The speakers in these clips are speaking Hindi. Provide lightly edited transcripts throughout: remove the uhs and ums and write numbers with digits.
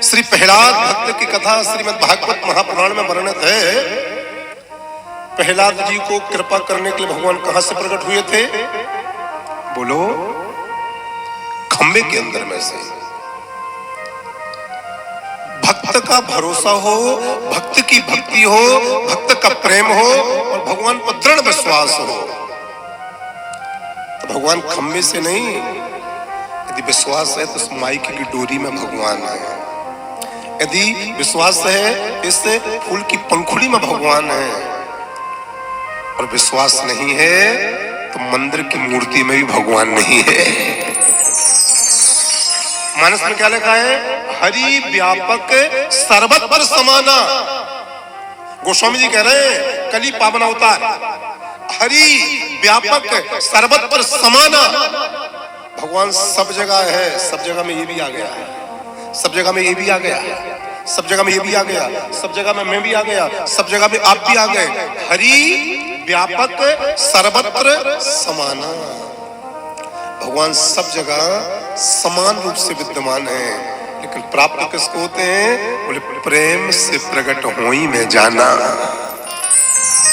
श्री प्रहलाद भक्त की कथा श्रीमद् भागवत महापुराण में वर्णित है। प्रहलाद जी को कृपा करने के लिए भगवान कहां से प्रकट हुए थे? बोलो, खंबे के अंदर में से। भक्त का भरोसा हो, भक्त की भक्ति हो, भक्त का प्रेम हो और भगवान पर दृढ़ विश्वास हो तो भगवान खंबे से नहीं, यदि विश्वास है तो माइक की डोरी में भगवान है। यदि विश्वास है इस फूल की पंखुड़ी में भगवान है और विश्वास नहीं है तो मंदिर की मूर्ति में भी भगवान नहीं है। मानस में क्या लिखा है? हरि व्यापक सर्वत्र समाना। गोस्वामी जी कह रहे हैं कली पावन अवतार, हरि व्यापक सर्वत्र समाना। भगवान सब जगह है, सब जगह में ये भी आ गया है, सब जगह में ये भी आ गया, सब जगह में ये भी आ गया, सब जगह में मैं भी आ गया, सब जगह में आप भी आ गए। हरि व्यापक सर्वत्र समाना। भगवान सब जगह समान रूप से विद्यमान है, लेकिन प्राप्त किसको होते हैं? बोले प्रेम से प्रकट होई में जाना।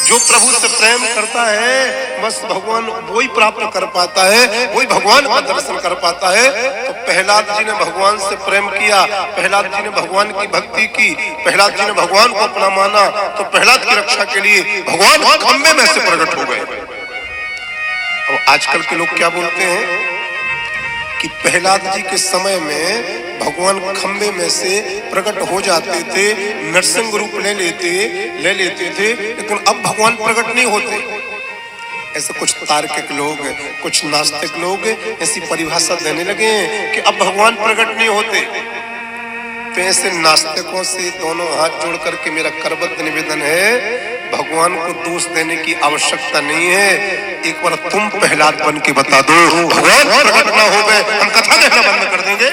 जो प्रभु से प्रेम करता है बस भगवान वही प्राप्त कर पाता है, वही भगवान का दर्शन कर पाता है। तो प्रहलाद जी ने भगवान से प्रेम किया, प्रहलाद जी ने भगवान की भक्ति की, प्रहलाद जी ने भगवान को अपना माना, तो प्रहलाद की रक्षा के लिए भगवान खंबे में से प्रकट हो गए। अब आजकल के लोग क्या बोलते हैं कि प्रहलाद जी के समय में भगवान खंबे में से प्रकट हो जाते थे, नरसिंह रूप ले लेते थे, लेकिन अब भगवान प्रकट नहीं होते। ऐसे कुछ तार्किक लोग, कुछ नास्तिक लोग ऐसी परिभाषा देने लगे कि अब भगवान प्रकट नहीं होते। तो ऐसे नास्तिकों से दोनों हाथ जोड़ करके मेरा करबद्ध निवेदन है, भगवान को दोष देने की आवश्यकता नहीं है। एक बार तुम प्रहलाद बन के बता दो, भगवान प्रकट ना हो गए हम कथा देखना बंद कर देंगे।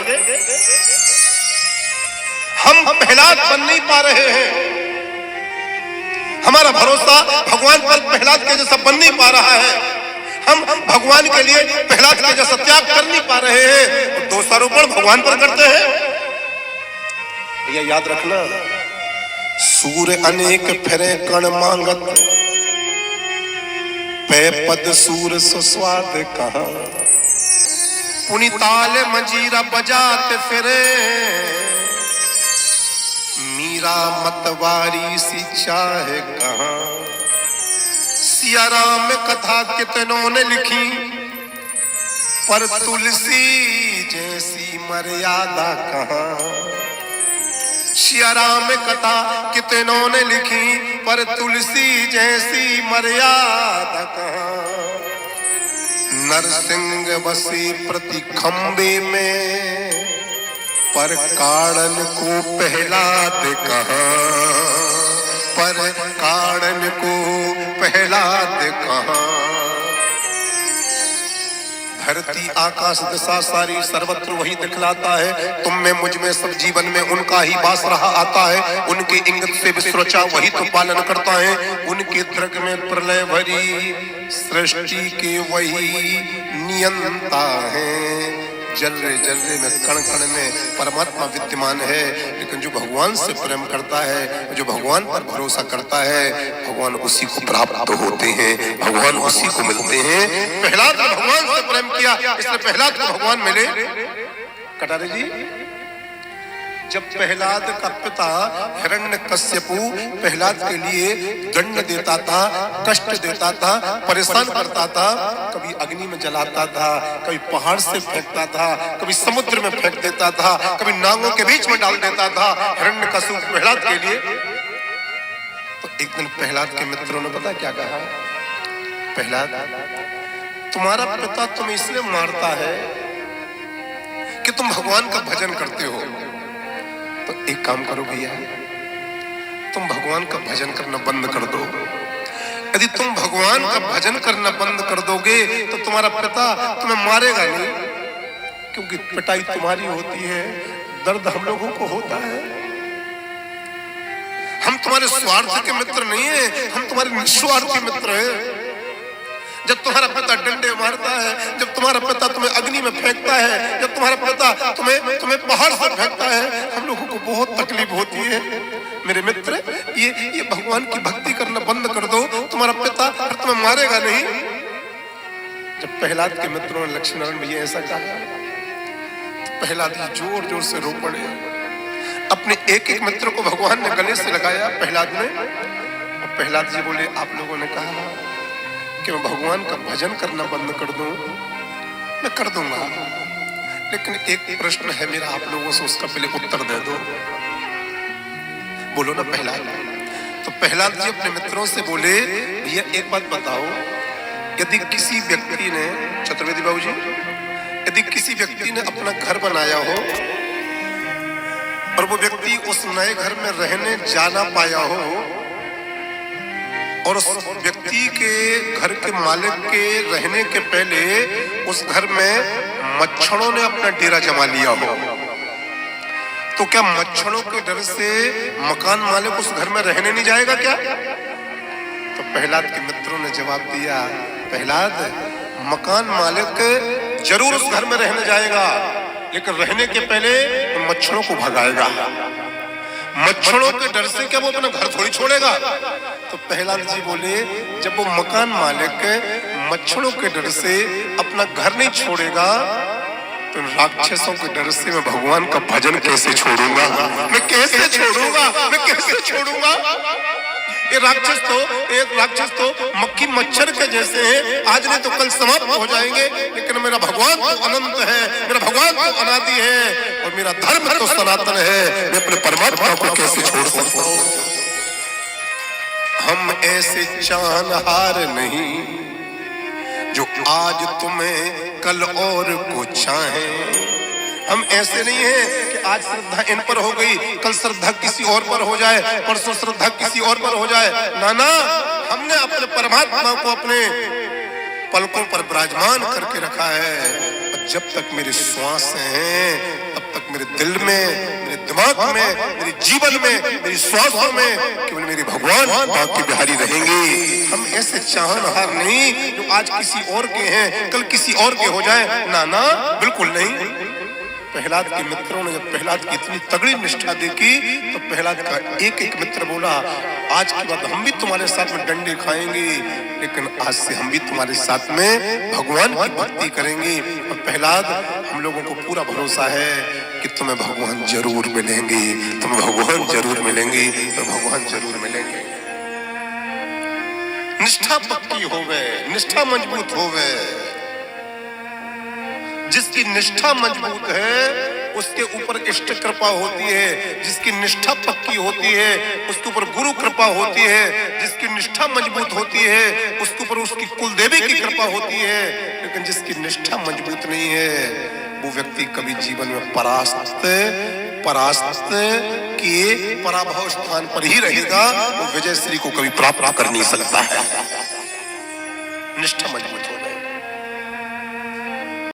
हम प्रहलाद बन नहीं पा रहे हैं, हमारा भरोसा भगवान पर प्रहलाद के जैसा बन नहीं पा रहा है। हम भगवान के लिए प्रहलाद के जैसा त्याग कर नहीं पा रहे हैं, दोषारोपण भगवान पर करते हैं। भैया याद रखना, सूर्य अनेक फिरे कण मांगत, पे पद सूर सुस्वाद कहाँ। पुनिताल मंजीरा बजाते फिरे, मीरा मतवारी सी चाहे कहाँ। सिया राम कथा कितनों ने लिखी, पर तुलसी जैसी मर्यादा कहाँ। सिया राम कथा कितनों ने लिखी, पर तुलसी जैसी मर्यादा कहाँ। नरसिंह बसे प्रति खंबे में, पर काड़न को प्रहलाद कहाँ। पर काड़न को प्रहलाद कहाँ। धरती आकाश दिशा सारी सर्वत्र वही दिखलाता है, तुम में मुझ में सब जीवन में उनका ही वास रहा आता है। उनके इंगित से विश्वरचा वही तो पालन करता है, उनके दृग में प्रलय भरी सृष्टि के वही नियंता है। जल्ले जल्ले में कण कण में परमात्मा विद्यमान है। लेकिन जो भगवान से प्रेम करता है, जो भगवान पर भरोसा करता है, भगवान उसी को प्राप्त होते हैं, भगवान उसी को मिलते हैं। प्रहलाद ने भगवान से प्रेम किया, इसलिए प्रहलाद को भगवान मिले। कटारे जी, जब प्रहलाद का पिता हिरण्यकश्यपु प्रहलाद के लिए दंड देता था, कष्ट देता था, परेशान करता था, कभी अग्नि में जलाता था, कभी पहाड़ से फेंकता था, कभी समुद्र में फेंक देता था, कभी नागों के बीच में डाल देता था हिरण्यकश्यप प्रहलाद के लिए। तो एक दिन प्रहलाद के मित्रों ने पता क्या कहा? प्रहलाद, तुम्हारा पिता तुम्हें इसलिए मारता है कि तुम भगवान का भजन करते हो। तो एक काम करो भैया, तुम भगवान का भजन करना बंद कर दो। यदि तुम भगवान का भजन करना बंद कर दोगे तो तुम्हारा पिता तुम्हें मारेगा नहीं, क्योंकि पिटाई तुम्हारी होती है, दर्द हम लोगों को होता है। हम तुम्हारे स्वार्थ के मित्र नहीं है, हम तुम्हारे निस्वार्थी मित्र हैं। जब तुम्हारा पिता डंडे मारता है, जब तुम्हारा पिता तुम्हें अग्नि में फेंकता है, जब तुम्हारा पिता तुम्हें पहाड़ से फेंकता है, हम लोगों को भगवान की भक्ति करना बंद कर दो, तुम्हारा पिता फिर तुम्हें मारेगा नहीं। जब प्रहलाद के मित्रों ने लक्ष्मी नारायण भैया ऐसा कहा तो प्रहलाद जी जोर जोर से रो पड़े। अपने एक एक मित्र को भगवान ने गले से लगाया प्रहलाद ने। और प्रहलाद जी बोले, आप लोगों ने कहा कि मैं भगवान का भजन करना बंद कर दूं, मैं कर दूंगा, लेकिन एक प्रश्न है मेरा आप लोगों से, उसका पहले उत्तर दे दो। बोलो ना प्रहलाद। तो प्रहलाद जी अपने मित्रों से बोले, भैया एक बात बताओ, यदि किसी व्यक्ति ने, चतुर्वेदी बाबू जी, यदि किसी व्यक्ति ने अपना घर बनाया हो और वो व्यक्ति उस नए घर में रहने जा ना पाया हो और उस व्यक्ति के घर के मालिक के रहने के पहले उस घर में मच्छरों ने अपना डेरा जमा लिया हो, तो क्या मच्छरों के डर से मकान मालिक उस घर में रहने नहीं जाएगा क्या? तो प्रहलाद के मित्रों ने जवाब दिया, प्रहलाद, मकान मालिक जरूर उस घर में रहने जाएगा, लेकिन रहने के पहले उन मच्छरों को भगाएगा। मच्छरों के डर से क्या वो अपना घर थोड़ी छोड़ेगा? तो प्रहलाद जी बोले, जब वो मकान मालिक मच्छरों के डर से अपना घर नहीं छोड़ेगा तो राक्षसों के डर से मैं भगवान का भजन कैसे छोड़ूंगा? मैं कैसे छोड़ूंगा? मैं कैसे छोड़ूंगा? ये राक्षस तो मक्खी मच्छर के जैसे हैं, आज नहीं तो कल समाप्त हो जाएंगे, लेकिन मेरा भगवान तो अनंत है, मेरा भगवान तो अनादि है और मेरा धर्म तो सनातन है। मैं अपने परमात्मा को कैसे छोड़ सकता हूँ? हम ऐसे चांदहार नहीं जो आज तुम्हें कल और को चाहें। हम ऐसे नहीं हैं कि आज श्रद्धा इन पर हो गई, कल श्रद्धा किसी और पर हो जाए, परसों श्रद्धा किसी और पर हो जाए। ना, हमने अपने परमात्मा को अपने पलकों पर विराजमान करके रखा है। और जब तक मेरी श्वास हैं तब तक मेरे दिल में, मेरे दिमाग में, मेरे जीवन में, मेरी श्वासों में केवल मेरे भगवान बाकी बिहारी रहेंगे। हम ऐसे चाहनहार नहीं जो आज किसी और के हैं कल किसी और के हो जाए। ना, बिल्कुल नहीं। प्रहलाद के मित्रों ने जब प्रहलाद की इतनी तगड़ी निष्ठा देखी तो प्रहलाद का एक एक मित्र बोला, आज के बाद हम भी तुम्हारे साथ में डंडे खाएंगे, लेकिन आज से हम भी तुम्हारे साथ में भगवान की भक्ति करेंगे। और प्रहलाद, हम लोगों को पूरा भरोसा है कि तुम्हें भगवान जरूर मिलेंगे, तुम्हें भगवान जरूर मिलेंगे, तो भगवान जरूर मिलेंगे। निष्ठा पक्की होवे, निष्ठा मजबूत होवे। जिसकी निष्ठा मजबूत है उसके ऊपर इष्ट कृपा होती है, जिसकी निष्ठा पक्की होती है उसके ऊपर गुरु कृपा होती है, जिसकी निष्ठा मजबूत होती है उसके ऊपर उसकी कुलदेवी की कृपा होती है। लेकिन जिसकी निष्ठा मजबूत नहीं है वो व्यक्ति कभी जीवन में परास्त किए पराभव स्थान पर ही रहेगा, वो विजय श्री को कभी प्राप्त कर नहीं सकता है। निष्ठा मजबूत